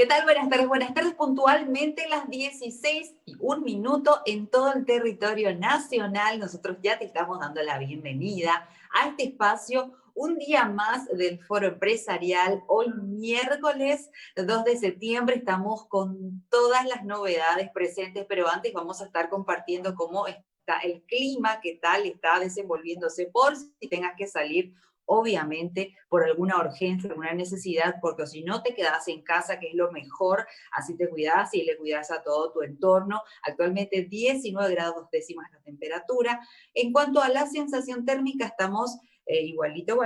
¿Qué tal? Buenas tardes. Buenas tardes. Puntualmente las 16:01 en todo el territorio nacional. Nosotros ya te estamos dando la bienvenida a este espacio. Un día más del Foro Empresarial. Hoy miércoles 2 de septiembre estamos con todas las novedades presentes, pero antes vamos a estar compartiendo cómo está el clima, qué tal está desenvolviéndose por si tengas que salir, obviamente, por alguna urgencia, alguna necesidad, porque si no te quedas en casa, que es lo mejor, así te cuidas y le cuidas a todo tu entorno. Actualmente 19 grados décimas la temperatura. En cuanto a la sensación térmica, estamos igualito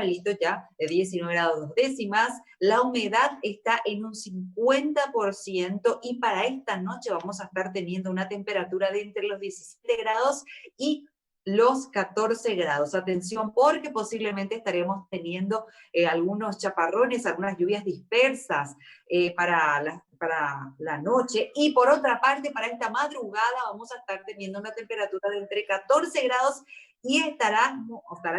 ya, de 19 grados 2 décimas. La humedad está en un 50% y para esta noche vamos a estar teniendo una temperatura de entre los 17 grados y los 14 grados. Atención, porque posiblemente estaremos teniendo algunos chaparrones, algunas lluvias dispersas para la noche. Y por otra parte, para esta madrugada vamos a estar teniendo una temperatura de entre 14 grados y estará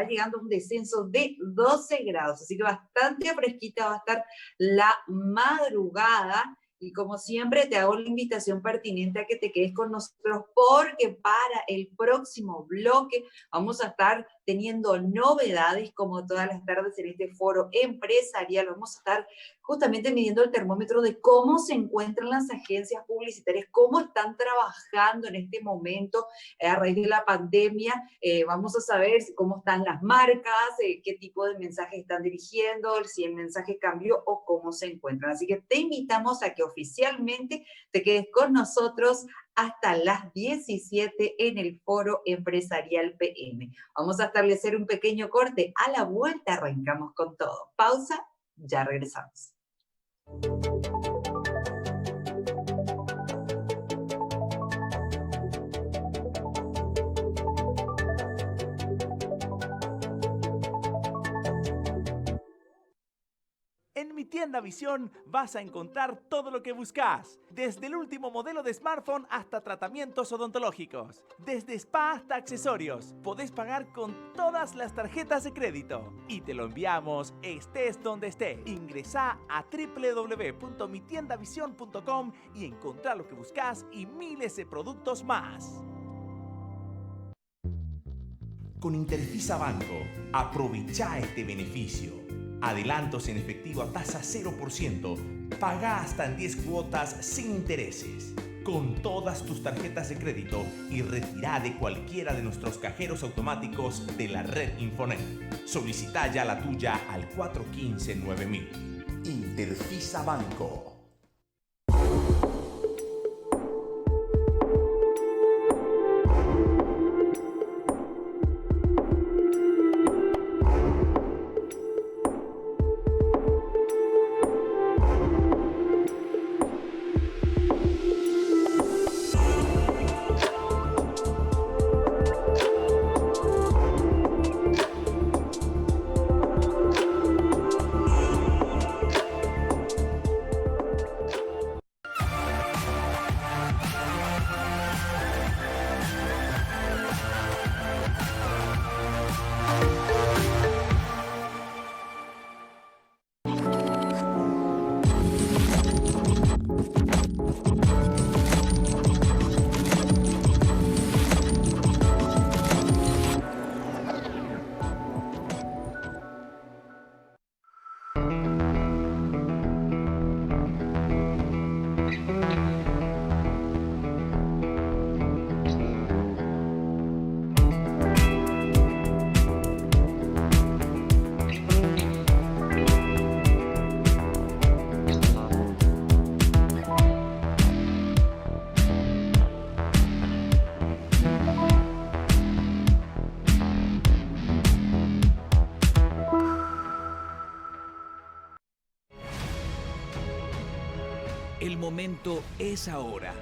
llegando a un descenso de 12 grados. Así que bastante fresquita va a estar la madrugada. Y como siempre, te hago la invitación pertinente a que te quedes con nosotros porque para el próximo bloque vamos a estar teniendo novedades como todas las tardes en este foro empresarial. Vamos a estar justamente midiendo el termómetro de cómo se encuentran las agencias publicitarias, cómo están trabajando en este momento a raíz de la pandemia. Vamos a saber cómo están las marcas, qué tipo de mensajes están dirigiendo, si el mensaje cambió o cómo se encuentran. Así que te invitamos a que oficialmente te quedes con nosotros hasta las 17 en el Foro Empresarial PM. Vamos a establecer un pequeño corte. A la vuelta arrancamos con todo. Pausa, ya regresamos. En Mi Tienda Visión vas a encontrar todo lo que buscas, desde el último modelo de smartphone hasta tratamientos odontológicos, desde spa hasta accesorios. Podés pagar con todas las tarjetas de crédito y te lo enviamos estés donde estés. Ingresá a www.mitiendavision.com y encontrá lo que buscas y miles de productos más. Con Interfisa Banco, aprovecha este beneficio. Adelantos en efectivo a tasa 0%. Paga hasta en 10 cuotas sin intereses. Con todas tus tarjetas de crédito y retirá de cualquiera de nuestros cajeros automáticos de la red Infonet. Solicita ya la tuya al 415-9000. Interfisa Banco. El momento es ahora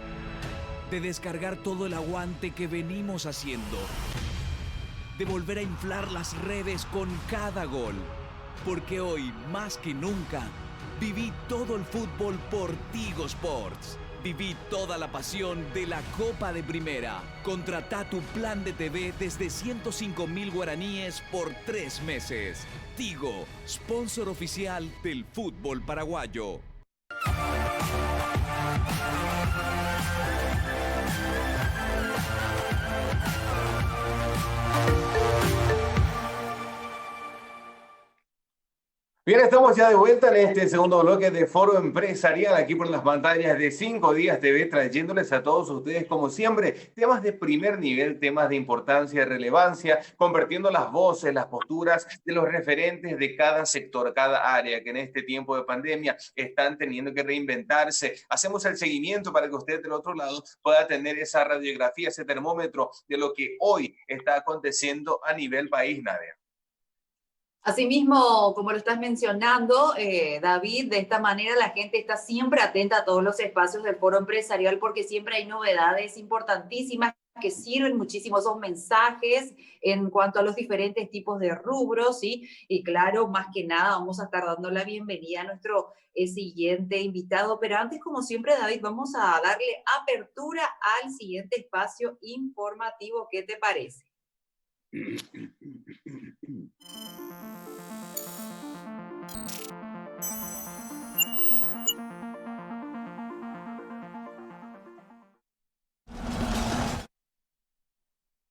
de descargar todo el aguante que venimos haciendo, de volver a inflar las redes con cada gol, porque hoy, más que nunca, viví todo el fútbol por Tigo Sports. Viví toda la pasión de la Copa de Primera. Contratá tu plan de TV desde 105.000 guaraníes por 3 meses. Tigo, sponsor oficial del fútbol paraguayo. Bien, estamos ya de vuelta en este segundo bloque de Foro Empresarial, aquí por las pantallas de 5 Días TV, trayéndoles a todos ustedes, como siempre, temas de primer nivel, temas de importancia y relevancia, convirtiendo las voces, las posturas de los referentes de cada sector, cada área, que en este tiempo de pandemia están teniendo que reinventarse. Hacemos el seguimiento para que usted del otro lado pueda tener esa radiografía, ese termómetro de lo que hoy está aconteciendo a nivel país, Nadia. Asimismo, como lo estás mencionando, David, de esta manera la gente está siempre atenta a todos los espacios del foro empresarial porque siempre hay novedades importantísimas que sirven muchísimo esos mensajes en cuanto a los diferentes tipos de rubros, ¿sí? Y claro, más que nada vamos a estar dando la bienvenida a nuestro siguiente invitado, pero antes, como siempre, David, vamos a darle apertura al siguiente espacio informativo. ¿Qué te parece?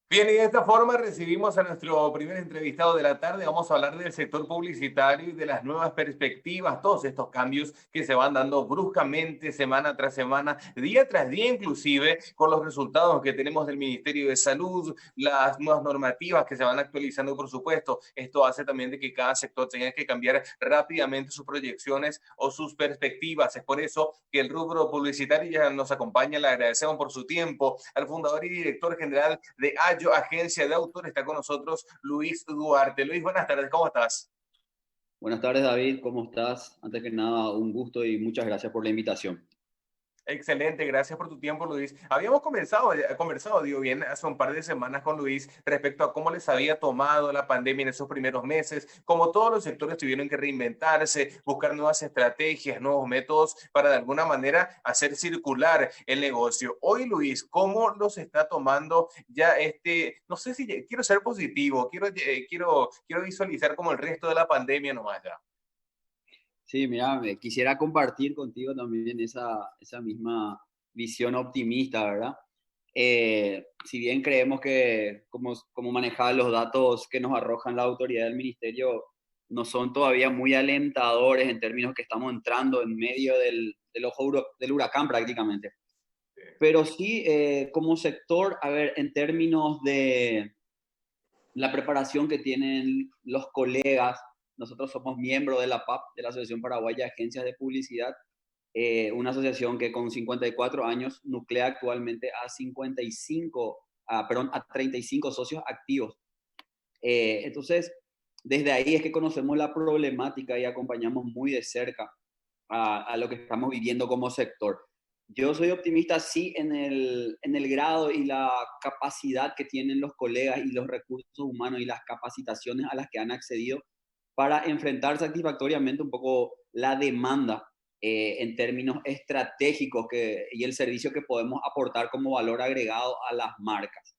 Bien, y de esta forma recibimos a nuestro primer entrevistado de la tarde. Vamos a hablar del sector publicitario y de las nuevas perspectivas, todos estos cambios que se van dando bruscamente, semana tras semana, día tras día, inclusive con los resultados que tenemos del Ministerio de Salud, las nuevas normativas que se van actualizando, por supuesto. Esto hace también de que cada sector tenga que cambiar rápidamente sus proyecciones o sus perspectivas. Es por eso que el rubro publicitario ya nos acompaña. Le agradecemos por su tiempo al fundador y director general de Ayo Agencia de Autor. Está con nosotros Luis Duarte. Luis, buenas tardes, ¿cómo estás? Buenas tardes, David, ¿cómo estás? Antes que nada, un gusto y muchas gracias por la invitación. Excelente, gracias por tu tiempo, Luis. Habíamos conversado, digo bien, hace un par de semanas con Luis respecto a cómo les había tomado la pandemia en esos primeros meses, como todos los sectores tuvieron que reinventarse, buscar nuevas estrategias, nuevos métodos para de alguna manera hacer circular el negocio. Hoy, Luis, ¿cómo los está tomando ya no sé si quiero ser positivo, quiero visualizar como el resto de la pandemia nomás ya? Sí, mira, quisiera compartir contigo también esa misma visión optimista, ¿verdad? Si bien creemos que como manejar los datos que nos arrojan la autoridad del ministerio no son todavía muy alentadores en términos que estamos entrando en medio del ojo del huracán prácticamente. Pero sí, como sector, a ver, en términos de la preparación que tienen los colegas. Nosotros somos miembros de la PAP, de la Asociación Paraguaya de Agencias de Publicidad, una asociación que con 54 años nuclea actualmente a 35 socios activos. Entonces, desde ahí es que conocemos la problemática y acompañamos muy de cerca a lo que estamos viviendo como sector. Yo soy optimista, sí, en el grado y la capacidad que tienen los colegas y los recursos humanos y las capacitaciones a las que han accedido para enfrentar satisfactoriamente un poco la demanda en términos estratégicos y el servicio que podemos aportar como valor agregado a las marcas.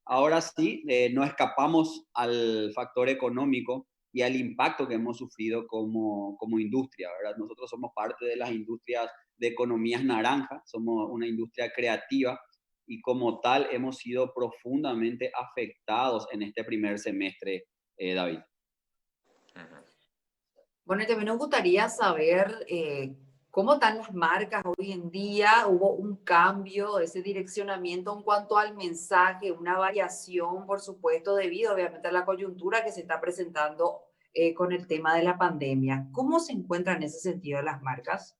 Ahora sí, no escapamos al factor económico y al impacto que hemos sufrido como industria, ¿verdad? Nosotros somos parte de las industrias de economías naranjas, somos una industria creativa y como tal hemos sido profundamente afectados en este primer semestre, David. Bueno, y también nos gustaría saber cómo están las marcas hoy en día. Hubo un cambio, ese direccionamiento en cuanto al mensaje, una variación, por supuesto, debido obviamente a la coyuntura que se está presentando con el tema de la pandemia. ¿Cómo se encuentran en ese sentido las marcas?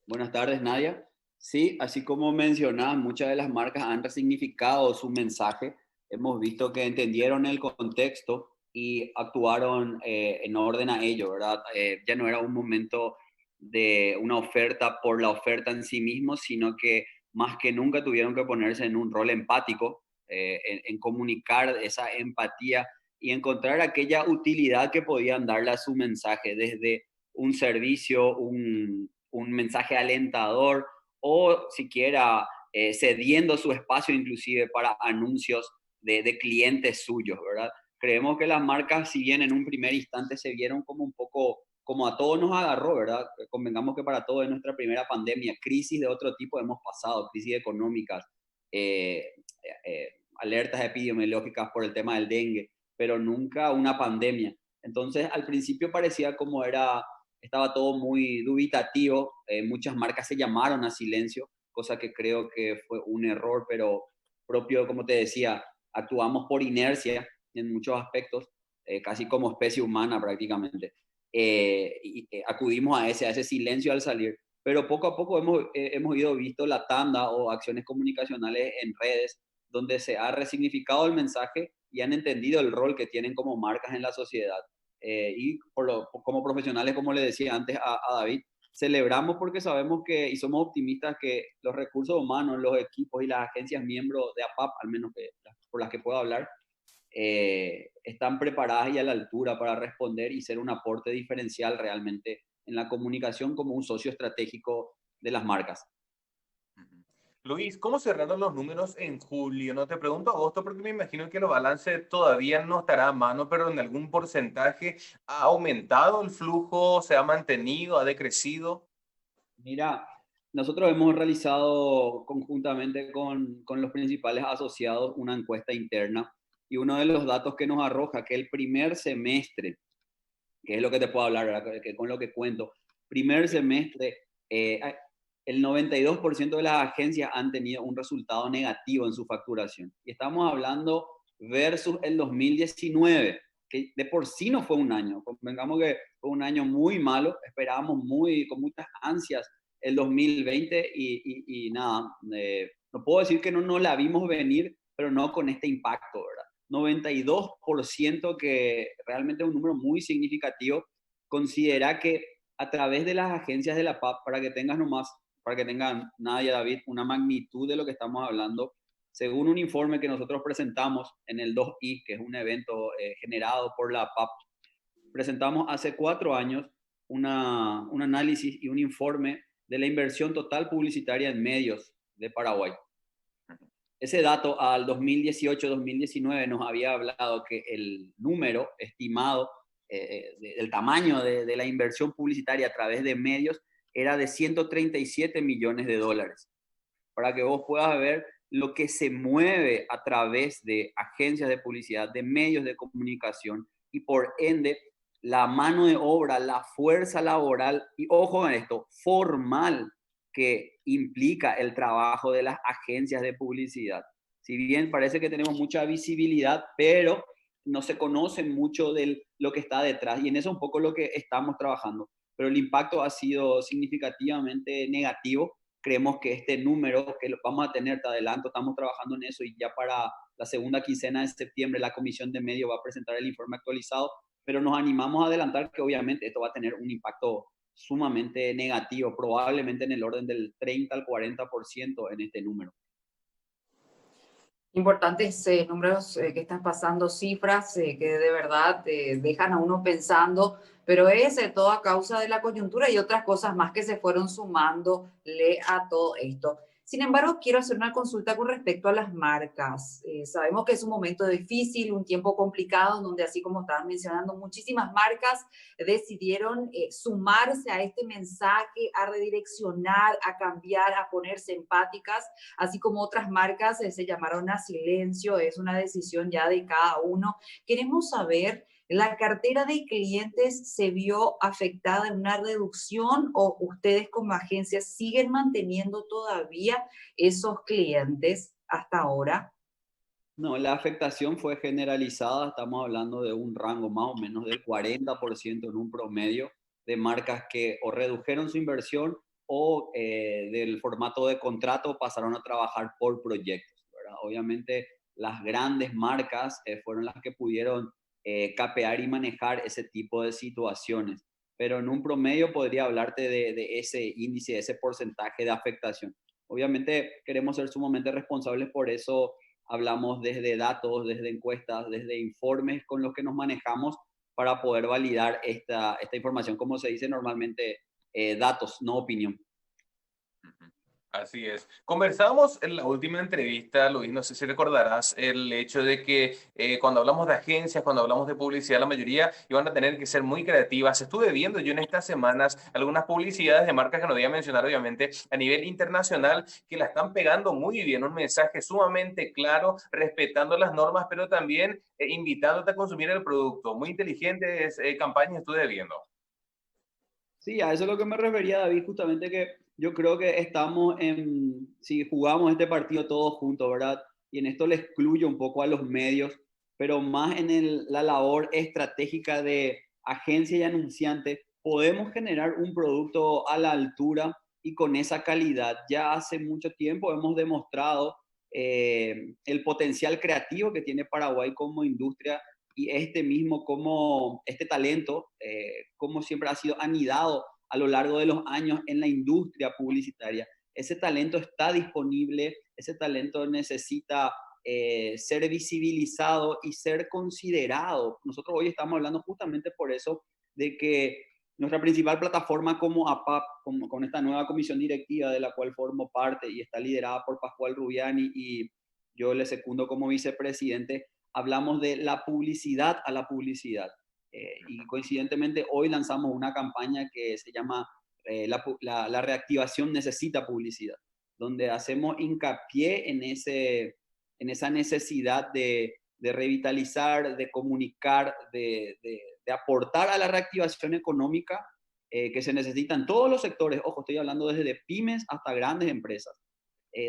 Buenas tardes, Nadia. Sí, así como mencionaba, muchas de las marcas han resignificado su mensaje. Hemos visto que entendieron el contexto y actuaron en orden a ello, ¿verdad? Ya no era un momento de una oferta por la oferta en sí mismo, sino que más que nunca tuvieron que ponerse en un rol empático, en comunicar esa empatía y encontrar aquella utilidad que podían darle a su mensaje, desde un servicio, un mensaje alentador o siquiera cediendo su espacio inclusive para anuncios de clientes suyos, ¿verdad? Creemos que las marcas, si bien en un primer instante se vieron como un poco, como a todos nos agarró, ¿verdad? Convengamos que para todos es nuestra primera pandemia, crisis de otro tipo hemos pasado, crisis económicas, alertas epidemiológicas por el tema del dengue, pero nunca una pandemia. Entonces, al principio parecía como estaba todo muy dubitativo, muchas marcas se llamaron a silencio, cosa que creo que fue un error, pero propio, como te decía, actuamos por inercia en muchos aspectos, casi como especie humana prácticamente. Acudimos a ese silencio al salir, pero poco a poco hemos ido visto la tanda o acciones comunicacionales en redes donde se ha resignificado el mensaje y han entendido el rol que tienen como marcas en la sociedad. Como profesionales, como le decía antes a David, celebramos porque sabemos que, y somos optimistas, que los recursos humanos, los equipos y las agencias miembros de APAP, al menos por las que puedo hablar, están preparadas y a la altura para responder y ser un aporte diferencial realmente en la comunicación como un socio estratégico de las marcas. Luis, ¿cómo cerraron los números en julio? No te pregunto agosto porque me imagino que el balance todavía no estará a mano, pero en algún porcentaje ha aumentado el flujo, se ha mantenido, ha decrecido. Mira, nosotros hemos realizado conjuntamente con los principales asociados una encuesta interna y uno de los datos que nos arroja que el primer semestre, que es lo que te puedo hablar, ¿verdad? Con lo que cuento, primer semestre, el 92% de las agencias han tenido un resultado negativo en su facturación. Y estamos hablando versus el 2019, que de por sí no fue un año. Convengamos que fue un año muy malo, esperábamos con muchas ansias el 2020 y nada, no puedo decir que no la vimos venir, pero no con este impacto, ¿verdad? 92%, que realmente es un número muy significativo. Considera que a través de las agencias de la PAP, para que tengan Nadia, David, una magnitud de lo que estamos hablando, según un informe que nosotros presentamos en el 2i, que es un evento generado por la PAP, presentamos hace 4 años un análisis y un informe de la inversión total publicitaria en medios de Paraguay. Ese dato al 2018-2019 nos había hablado que el número estimado, el tamaño de la inversión publicitaria a través de medios era de 137 millones de dólares. Para que vos puedas ver lo que se mueve a través de agencias de publicidad, de medios de comunicación y por ende la mano de obra, la fuerza laboral y, ojo en esto, formal, que implica el trabajo de las agencias de publicidad. Si bien parece que tenemos mucha visibilidad, pero no se conoce mucho de lo que está detrás y en eso es un poco lo que estamos trabajando. Pero el impacto ha sido significativamente negativo. Creemos que este número que lo vamos a tener, te adelanto, estamos trabajando en eso y ya para la segunda quincena de septiembre la Comisión de Medios va a presentar el informe actualizado, pero nos animamos a adelantar que obviamente esto va a tener un impacto sumamente negativo, probablemente en el orden del 30 al 40% en este número. Importantes números que están pasando, cifras que de verdad dejan a uno pensando, pero es todo a causa de la coyuntura y otras cosas más que se fueron sumándole a todo esto. Sin embargo, quiero hacer una consulta con respecto a las marcas. Sabemos que es un momento difícil, un tiempo complicado, donde así como estabas mencionando, muchísimas marcas decidieron sumarse a este mensaje, a redireccionar, a cambiar, a ponerse empáticas, así como otras marcas se llamaron a silencio. Es una decisión ya de cada uno. Queremos saber, ¿la cartera de clientes se vio afectada en una reducción o ustedes como agencia siguen manteniendo todavía esos clientes hasta ahora? No, la afectación fue generalizada, estamos hablando de un rango más o menos del 40% en un promedio de marcas que o redujeron su inversión o del formato de contrato pasaron a trabajar por proyectos, ¿verdad? Obviamente las grandes marcas fueron las que pudieron capear y manejar ese tipo de situaciones, pero en un promedio podría hablarte de ese índice, de ese porcentaje de afectación. Obviamente queremos ser sumamente responsables, por eso hablamos desde datos, desde encuestas, desde informes con los que nos manejamos para poder validar esta información, como se dice normalmente, datos, no opinión. Así es. Conversamos en la última entrevista, Luis, no sé si recordarás el hecho de que cuando hablamos de agencias, cuando hablamos de publicidad, la mayoría iban a tener que ser muy creativas. Estuve viendo yo en estas semanas algunas publicidades de marcas que no voy a mencionar, obviamente, a nivel internacional, que la están pegando muy bien, un mensaje sumamente claro, respetando las normas, pero también invitándote a consumir el producto. Muy inteligentes campañas estuve viendo. Sí, a eso es lo que me refería, David, justamente que yo creo que si jugamos este partido todos juntos, ¿verdad? Y en esto le excluyo un poco a los medios, pero más en la labor estratégica de agencia y anunciante, podemos generar un producto a la altura y con esa calidad. Ya hace mucho tiempo hemos demostrado el potencial creativo que tiene Paraguay como industria y este talento, como siempre ha sido anidado a lo largo de los años en la industria publicitaria. Ese talento está disponible, ese talento necesita ser visibilizado y ser considerado. Nosotros hoy estamos hablando justamente por eso de que nuestra principal plataforma como APAP, con esta nueva comisión directiva de la cual formo parte y está liderada por Pascual Rubiani y yo le secundo como vicepresidente, hablamos de la publicidad a la publicidad. Y coincidentemente hoy lanzamos una campaña que se llama la reactivación necesita publicidad, donde hacemos hincapié en esa necesidad de revitalizar, de comunicar, de aportar a la reactivación económica que se necesita en todos los sectores. Ojo, estoy hablando desde de pymes hasta grandes empresas,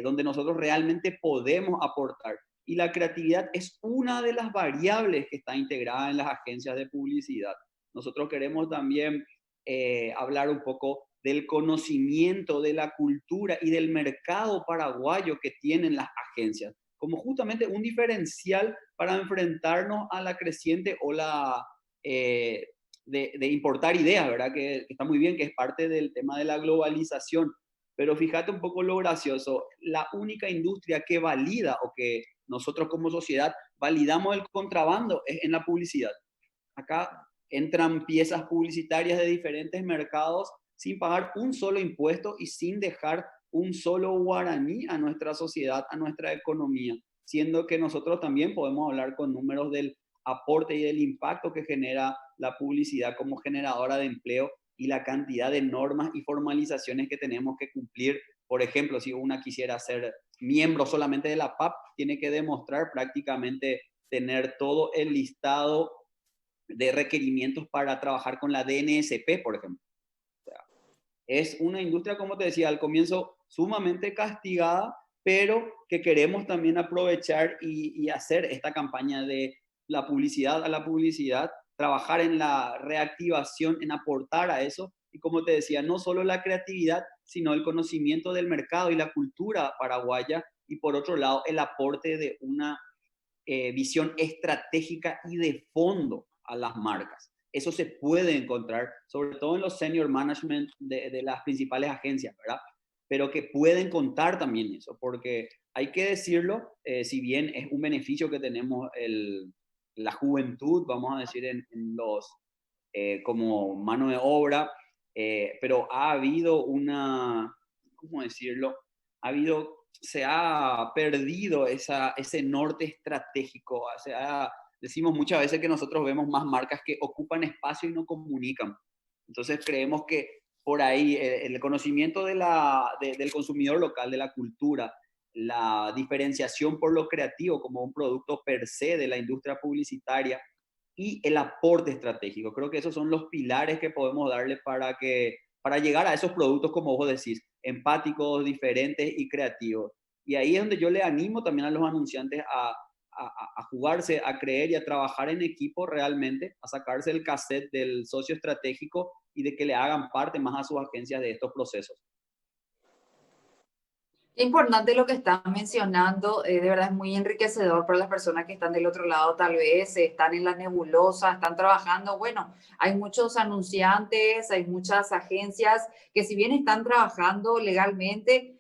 donde nosotros realmente podemos aportar. Y la creatividad es una de las variables que está integrada en las agencias de publicidad. Nosotros queremos también hablar un poco del conocimiento de la cultura y del mercado paraguayo que tienen las agencias, como justamente un diferencial para enfrentarnos a la creciente ola de importar ideas, ¿verdad? Que está muy bien, que es parte del tema de la globalización. Pero fíjate un poco lo gracioso, la única industria que valida o que nosotros como sociedad validamos el contrabando es en la publicidad. Acá entran piezas publicitarias de diferentes mercados sin pagar un solo impuesto y sin dejar un solo guaraní a nuestra sociedad, a nuestra economía, siendo que nosotros también podemos hablar con números del aporte y del impacto que genera la publicidad como generadora de empleo y la cantidad de normas y formalizaciones que tenemos que cumplir. Por ejemplo, si una quisiera ser miembro solamente de la PAP, tiene que demostrar prácticamente tener todo el listado de requerimientos para trabajar con la DNSP, por ejemplo. O sea, es una industria, como te decía, al comienzo sumamente castigada, pero que queremos también aprovechar y hacer esta campaña de la publicidad a la publicidad, trabajar en la reactivación, en aportar a eso. Y como te decía, no solo la creatividad, sino el conocimiento del mercado y la cultura paraguaya. Y por otro lado, el aporte de una visión estratégica y de fondo a las marcas. Eso se puede encontrar, sobre todo en los senior management de las principales agencias, ¿verdad? Pero que pueden contar también eso, porque hay que decirlo, si bien es un beneficio que tenemos la juventud, vamos a decir, como mano de obra, pero ha habido ¿cómo decirlo? Se ha perdido ese norte estratégico. Decimos muchas veces que nosotros vemos más marcas que ocupan espacio y no comunican. Entonces creemos que por ahí el conocimiento del consumidor local, de la cultura, la diferenciación por lo creativo como un producto per se de la industria publicitaria y el aporte estratégico. Creo que esos son los pilares que podemos darle para llegar a esos productos, como vos decís, empáticos, diferentes y creativos. Y ahí es donde yo le animo también a los anunciantes a jugarse, a creer y a trabajar en equipo realmente, a sacarse el cassette del socio estratégico y de que le hagan parte más a sus agencias de estos procesos. Qué importante lo que estás mencionando, de verdad es muy enriquecedor para las personas que están del otro lado, tal vez están en la nebulosa, están trabajando. Bueno, hay muchos anunciantes, hay muchas agencias que si bien están trabajando legalmente,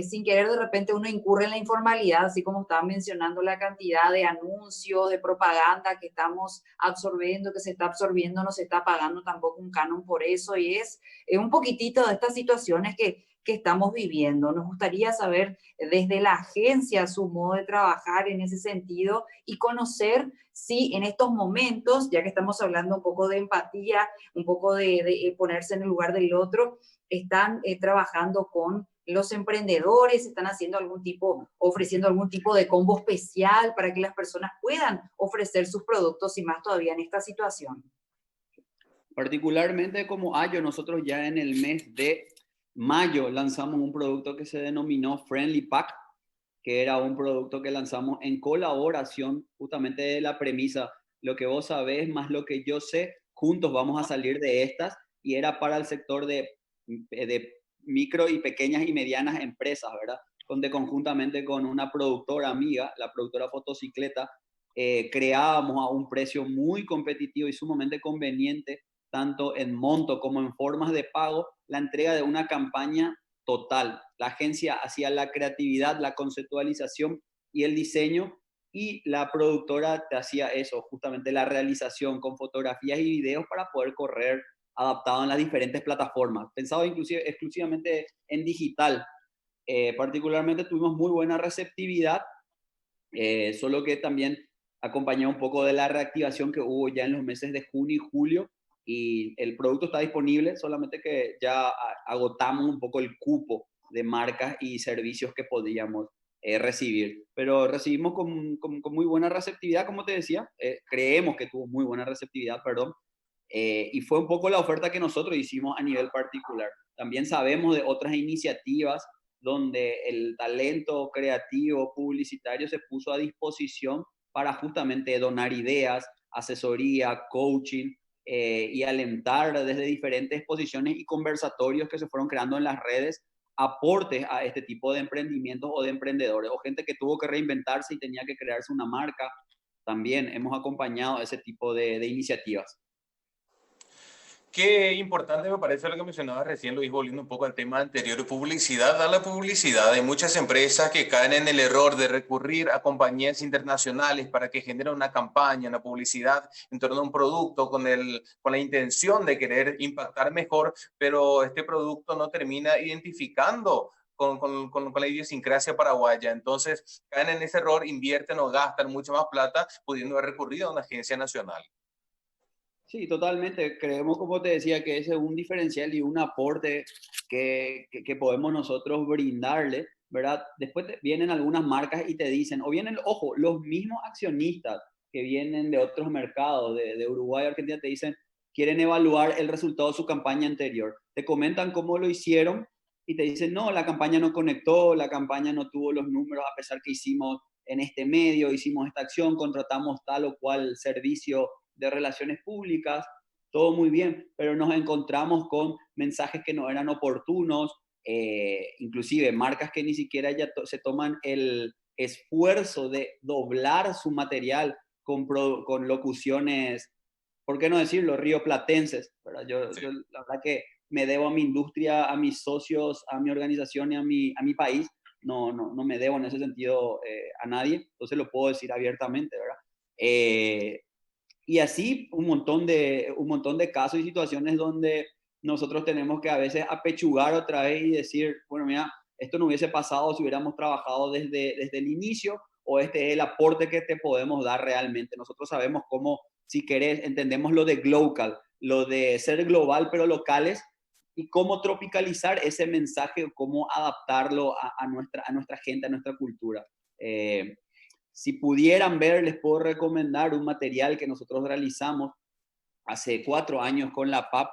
sin querer de repente uno incurre en la informalidad, así como estaba mencionando la cantidad de anuncios, de propaganda que estamos absorbiendo, que se está absorbiendo, no se está pagando tampoco un canon por eso y es un poquitito de estas situaciones que que estamos viviendo. Nos gustaría saber desde la agencia su modo de trabajar en ese sentido y conocer si en estos momentos, ya que estamos hablando un poco de empatía, un poco de ponerse en el lugar del otro, están trabajando con los emprendedores, están haciendo ofreciendo algún tipo de combo especial para que las personas puedan ofrecer sus productos y más todavía en esta situación. Particularmente como Ayo, nosotros ya en el mes de mayo lanzamos un producto que se denominó Friendly Pack, que era un producto que lanzamos en colaboración justamente de la premisa, lo que vos sabés más lo que yo sé, juntos vamos a salir de estas, y era para el sector de micro y pequeñas y medianas empresas, ¿verdad? Donde conjuntamente con una productora amiga, la productora Fotocicleta, creábamos a un precio muy competitivo y sumamente conveniente, tanto en monto como en formas de pago, la entrega de una campaña total. La agencia hacía la creatividad, la conceptualización y el diseño, y la productora te hacía eso, justamente la realización con fotografías y videos para poder correr adaptado en las diferentes plataformas, pensado inclusive exclusivamente en digital. Particularmente tuvimos muy buena receptividad, solo que también acompañó un poco de la reactivación que hubo ya en los meses de junio y julio, y el producto está disponible, solamente que ya agotamos un poco el cupo de marcas y servicios que podíamos recibir. Pero recibimos con muy buena receptividad, como te decía, creemos que tuvo muy buena receptividad, perdón, y fue un poco la oferta que nosotros hicimos a nivel particular. También sabemos de otras iniciativas donde el talento creativo, publicitario se puso a disposición para justamente donar ideas, asesoría, coaching, y alentar desde diferentes posiciones y conversatorios que se fueron creando en las redes aportes a este tipo de emprendimientos o de emprendedores, o gente que tuvo que reinventarse y tenía que crearse una marca. También hemos acompañado ese tipo de iniciativas. Qué importante me parece lo que mencionabas recién, Luis, volviendo un poco al tema anterior, publicidad, dar la publicidad. Hay muchas empresas que caen en el error de recurrir a compañías internacionales para que generen una campaña, una publicidad en torno a un producto con la intención de querer impactar mejor, pero este producto no termina identificando con la idiosincrasia paraguaya. Entonces caen en ese error, invierten o gastan mucho más plata pudiendo haber recurrido a una agencia nacional. Sí, totalmente. Creemos, como te decía, que ese es un diferencial y un aporte que podemos nosotros brindarle, ¿verdad? Después vienen algunas marcas y te dicen, o vienen, ojo, los mismos accionistas que vienen de otros mercados, de Uruguay, Argentina, te dicen, quieren evaluar el resultado de su campaña anterior. Te comentan cómo lo hicieron y te dicen, no, la campaña no conectó, la campaña no tuvo los números a pesar que hicimos en este medio, hicimos esta acción, contratamos tal o cual servicio de relaciones públicas, todo muy bien, pero nos encontramos con mensajes que no eran oportunos, inclusive marcas que ni siquiera ya se toman el esfuerzo de doblar su material con locuciones, ¿por qué no decirlo?, rioplatenses, ¿verdad? Sí. Yo la verdad que me debo a mi industria, a mis socios, a mi organización y a mi país. No me debo en ese sentido a nadie, entonces lo puedo decir abiertamente, ¿verdad? Y así un montón de casos y situaciones donde nosotros tenemos que a veces apechugar otra vez y decir, bueno, mira, esto no hubiese pasado si hubiéramos trabajado desde el inicio, o este es el aporte que te podemos dar realmente. Nosotros sabemos cómo, si querés, entendemos lo de global, lo de ser global pero locales, y cómo tropicalizar ese mensaje, cómo adaptarlo a nuestra gente, a nuestra cultura. Si pudieran ver, les puedo recomendar un material que nosotros realizamos hace 4 años con la PAP,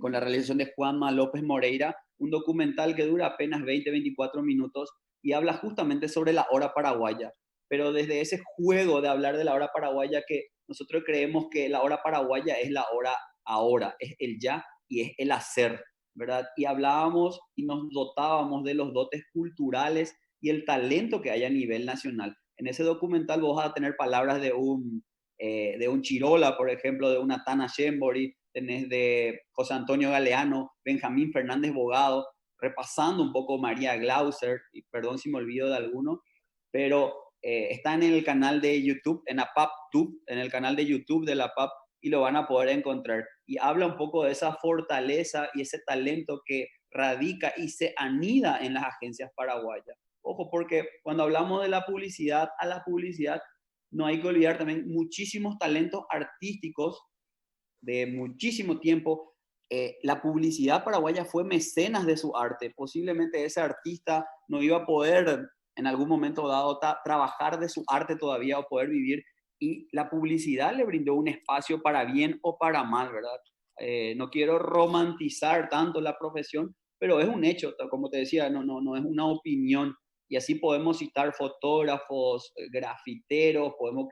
con la realización de Juanma López Moreira, un documental que dura apenas 20-24 minutos y habla justamente sobre la hora paraguaya, pero desde ese juego de hablar de la hora paraguaya, que nosotros creemos que la hora paraguaya es la hora ahora, es el ya y es el hacer, ¿verdad? Y hablábamos y nos dotábamos de los dotes culturales y el talento que hay a nivel nacional. En ese documental vos vas a tener palabras de un Chirola, por ejemplo, de una Tana Shembori, tenés de José Antonio Galeano, Benjamín Fernández Bogado, repasando un poco María Glauser, y perdón si me olvido de alguno, pero está en el canal de YouTube, en APAPTube, en el canal de YouTube de la PAP, y lo van a poder encontrar. Y habla un poco de esa fortaleza y ese talento que radica y se anida en las agencias paraguayas. Ojo, porque cuando hablamos de la publicidad, a la publicidad no hay que olvidar también muchísimos talentos artísticos de muchísimo tiempo. La publicidad paraguaya fue mecenas de su arte. Posiblemente ese artista no iba a poder en algún momento dado trabajar de su arte todavía o poder vivir, y la publicidad le brindó un espacio para bien o para mal, ¿verdad? No quiero romantizar tanto la profesión, pero es un hecho, como te decía, no es una opinión. Y así podemos citar fotógrafos, grafiteros, podemos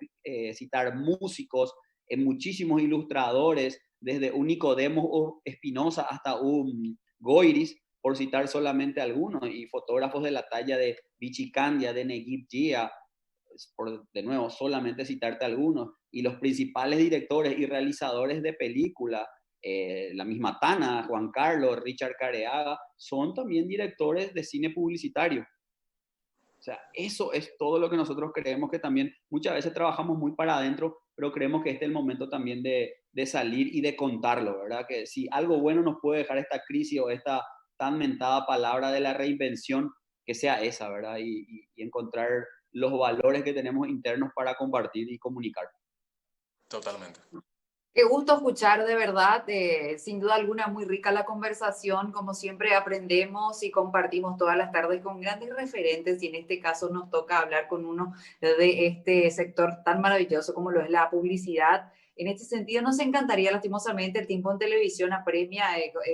citar músicos, muchísimos ilustradores, desde un Nicodemo Espinosa hasta un Goiris, por citar solamente algunos, y fotógrafos de la talla de Vichy Candia, de Neguib Gia, por de nuevo solamente citarte algunos, y los principales directores y realizadores de películas, la misma Tana, Juan Carlos, Richard Careaga, son también directores de cine publicitario. O sea, eso es todo lo que nosotros creemos, que también muchas veces trabajamos muy para adentro, pero creemos que este es el momento también de salir y de contarlo, ¿verdad? Que si algo bueno nos puede dejar esta crisis o esta tan mentada palabra de la reinvención, que sea esa, ¿verdad? Y encontrar los valores que tenemos internos para compartir y comunicar. Totalmente. Qué gusto escuchar, de verdad, sin duda alguna muy rica la conversación, como siempre aprendemos y compartimos todas las tardes con grandes referentes, y en este caso nos toca hablar con uno de este sector tan maravilloso como lo es la publicidad. En este sentido nos encantaría, lastimosamente el tiempo en televisión apremia,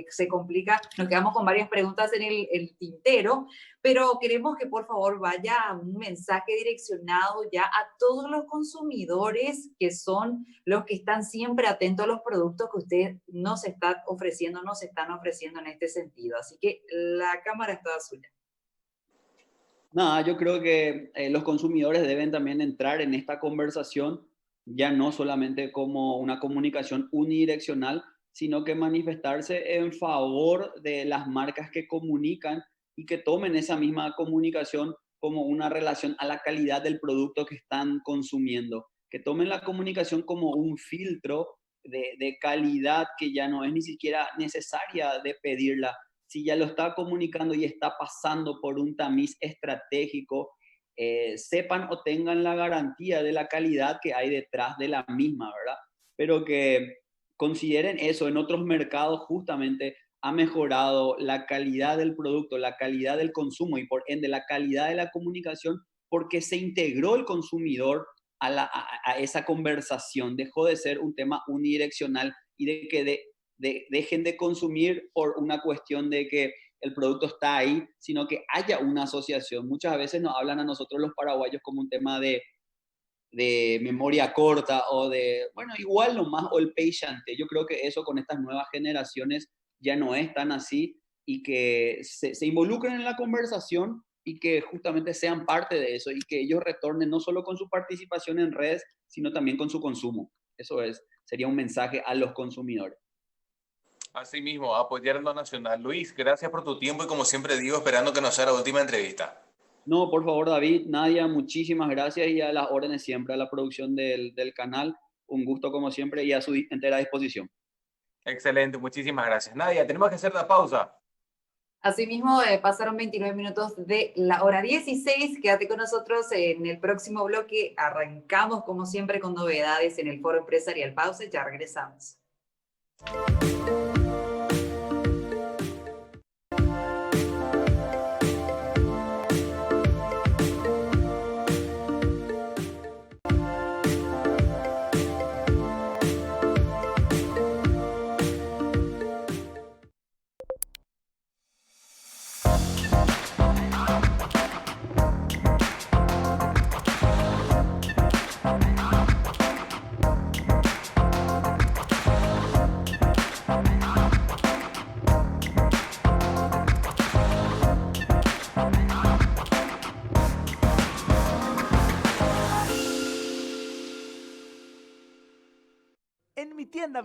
se complica, nos quedamos con varias preguntas en el tintero, pero queremos que por favor vaya un mensaje direccionado ya a todos los consumidores que son los que están siempre atentos a los productos que usted nos está ofreciendo, nos están ofreciendo en este sentido. Así que la cámara está suya. Nada, yo creo que los consumidores deben también entrar en esta conversación, ya no solamente como una comunicación unidireccional, sino que manifestarse en favor de las marcas que comunican y que tomen esa misma comunicación como una relación a la calidad del producto que están consumiendo, que tomen la comunicación como un filtro de calidad que ya no es ni siquiera necesaria de pedirla. Si ya lo está comunicando y está pasando por un tamiz estratégico, sepan o tengan la garantía de la calidad que hay detrás de la misma, ¿verdad? Pero que consideren eso. En otros mercados justamente ha mejorado la calidad del producto, la calidad del consumo y por ende la calidad de la comunicación, porque se integró el consumidor a esa conversación. Dejó de ser un tema unidireccional y de que dejen de consumir por una cuestión de que el producto está ahí, sino que haya una asociación. Muchas veces nos hablan a nosotros los paraguayos como un tema de memoria corta o de, bueno, igual nomás, o el payante. Yo creo que eso con estas nuevas generaciones ya no es tan así, y que se involucren en la conversación y que justamente sean parte de eso y que ellos retornen no solo con su participación en redes, sino también con su consumo. Eso sería un mensaje a los consumidores. Así mismo, apoyar lo nacional. Luis, gracias por tu tiempo y como siempre digo, esperando que nos sea la última entrevista. No, por favor, David, Nadia, muchísimas gracias, y a las órdenes siempre, a la producción del canal. Un gusto como siempre y a su entera disposición. Excelente, muchísimas gracias. Nadia, tenemos que hacer la pausa. Asimismo, pasaron 29 minutos de la hora 16. Quédate con nosotros en el próximo bloque. Arrancamos, como siempre, con novedades en el Foro Empresarial. Pausa, ya regresamos. En mi tienda